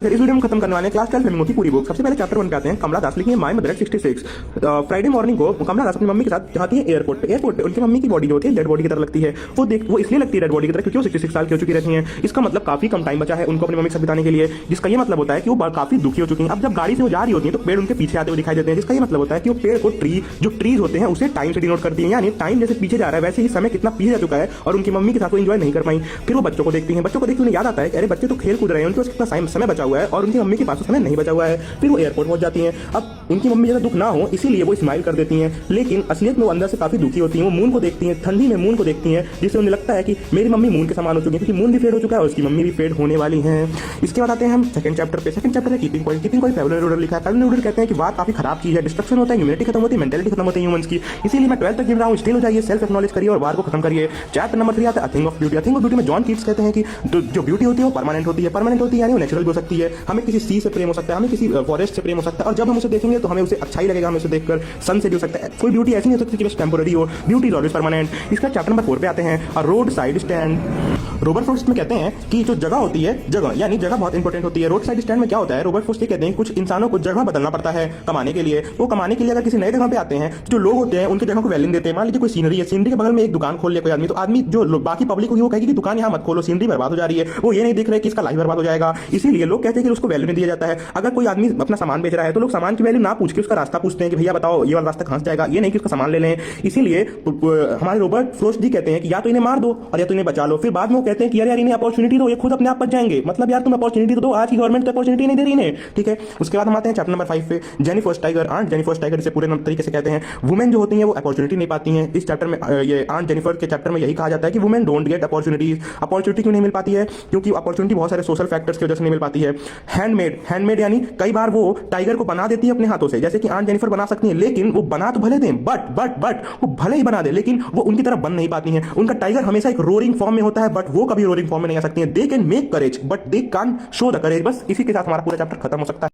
इस वीडियो में खत्म करने वाले हैं क्लास 12 फ्लेमिंगो की पूरी बुक। सबसे पहले चैप्टर 1 पे आते हैं। कमला दास लिखी है my mother eight 66। Friday morning को कमला दास अपनी मम्मी के साथ जाती है एयरपोर्ट पे। एयरपोर्ट पे उनकी मम्मी की बॉडी जो होती है डेड बॉडी की तरह लगती है। वो इसलिए लगती है डेड बॉडी की तरह क्योंकि वो 66 साल की हो चुकी रहती है। इसका मतलब काफी कम टाइम बचा है उनको अपनी मम्मी के साथ बिताने के लिए, जिसका ये मतलब होता है कि वो काफी दुखी हो चुकी है। अब जब गाड़ी से वो जा रही होती है तो पेड़ उनके पीछे आते हुए दिखाई देते हैं, जिसका ये मतलब होता है कि वो पेड़ को ट्रीज होते हैं उसे टाइम से डिनोट करती है, यानी टाइम जैसे पीछे जा रहा है वैसे ही समय कितना पीछे जा चुका है और उनकी मम्मी के साथ वो एंजॉय नहीं कर पाई। फिर वो बच्चों को देखती हैं, बच्चों को देखते उन्हें याद आता है कि अरे बच्चे तो खेल कूद रहे हैं, उनके पास कितना समय बचा हुआ है और उनकी मम्मी के पास समय नहीं बचा हुआ है। फिर वो एयरपोर्ट पहुंच जाती हैं। अब उनकी मम्मी ज़्यादा दुख ना हो इसीलिए वो स्माइल कर देती हैं, लेकिन असलियत में वो अंदर से काफी दुखी होती हैं। वो मून को देखती हैं, ठंडी में मून को देखती हैं, जिससे उन्हें लगता है कि मेरी मम्मी मून के समान हो चुकी है, क्योंकि मून भी फेड हो चुका है और उसकी मम्मी भी फेड होने वाली है। इसके बाद आते हैं हम सेकंड चैप्टर पे। सेकंड चैप्टर है keeping point. Keeping point Pablo Neruda लिखा है। पैवलो नेरुडा कहते हैं कि वार काफी खराब चीज है, डिस्ट्रक्शन होता है, ह्यूमैनिटी खत्म होती है, मेंटालिटी खत्म होती है ह्यूमंस की। इसीलिए मैं 12th तक गिन रहा हूँ, स्टिल हो जाइए, सेल्फ एक्नॉलेज करिए और वार को खत्म करिए। चैप्टर नंबर 3 आता है a thing of beauty. A thing of beauty में जॉन कीट्स कहते हैं कि जो ब्यूटी होती है वो परमानेंट होती है। परमानेंट होती है यानी वो नेचुरल भी हो सकती है। हमें किसी सी से प्रेम हो सकता है, हमें किसी फॉरेस्ट से प्रेम हो सकता है और जब हम उसे देखेंगे तो हमें उसे अच्छा ही लगेगा, हमें उसे देखकर। सन से भी हो सकता है। कोई ब्यूटी ऐसी नहीं हो सकती कि बस टेम्पोररी हो, ब्यूटी इज ऑलवेज परमानेंट। इसका चैप्टर नंबर 4 पे आते हैं a roadside stand. Robert Frost में कहते हैं कि जो जगह होती है, जगह यानी जगह बहुत इंपॉर्टेंट होती है। रोड साइड स्टैंड में क्या होता है, रॉबर्ट फ्रॉस्ट ये कहते हैं कुछ इंसानों को जगह बदलना पड़ता है कमाने के लिए। वो कमाने के लिए अगर किसी नए जगह पे आते हैं तो जो लोग होते हैं उनकी जगह को वैल्यू देते हैं। मान लीजिए कोई सीनरी है, सीनरी के बगल में एक दुकान खोल ले कोई आदमी, तो आदमी जो बाकी पब्लिक होगी वो कहेगी कि दुकान यहाँ मत खोलो, सीनरी बर्बाद हो जा रही है। वो ये नहीं देख रहे कि इसका लाइफ बर्बाद हो जाएगा, इसीलिए लोग कहते हैं कि उसको वैल्यू नहीं दिया जाता है। अगर कोई आदमी अपना सामान बेच रहा है तो लोग सामान की वैल्यू ना पूछ के उसका रास्ता पूछते हैं कि भैया बताओ ये वाला रास्ता कहाँ से जाएगा, ये नहीं कि उसका सामान ले लें। इसीलिए हमारे रॉबर्ट फ्रॉस्ट जी कहते हैं कि या तो इन्हें मार दो और या तो इन्हें बचा लो। फिर बाद में वो कहते हैं कि यार इन्हें अपॉर्चुनिटी दो, ये खुद अपने आप बच जाएंगे। मतलब यार तुम अपॉर्चुनिटी तो दो, आज की गवर्नमेंट तो अपॉर्चुनिटी नहीं दे रही इन्हें, ठीक है। उसके बाद हम आते हैं चैप्टर नंबर 5 पे। Jenny first tiger, aunt Jenny first tiger इसे पूरे तरीके से कहते हैं। वुमेन जो होती हैं वो अपॉर्चुनिटी नहीं पाती हैं। इस चैप्टर में ये आंट जेनिफर के चैप्टर में यही कहा जाता है कि women don't get opportunities. Opportunity क्यों नहीं मिल पाती है, क्योंकि अपॉर्चुनिटी बहुत सारे सोशल फैक्टर्स की वजह से नहीं मिल पाती है। हैंडमेड यानी कई बार वो टाइगर को बना देती है अपने हाथों से, जैसे कि आंट जेनिफर बना सकती है, लेकिन वो बना तो भले दें बट वो भले ही बना दे लेकिन वो उनकी तरह बन नहीं पाती हैं। उनका टाइगर हमेशा एक रोरिंग फॉर्म में होता है, बट वो कभी रोरिंग फॉर्म में नहीं आ सकती हैं। They can make courage but they can't show the courage. बस इसी के साथ हमारा पूरा चैप्टर खत्म हो सकता है।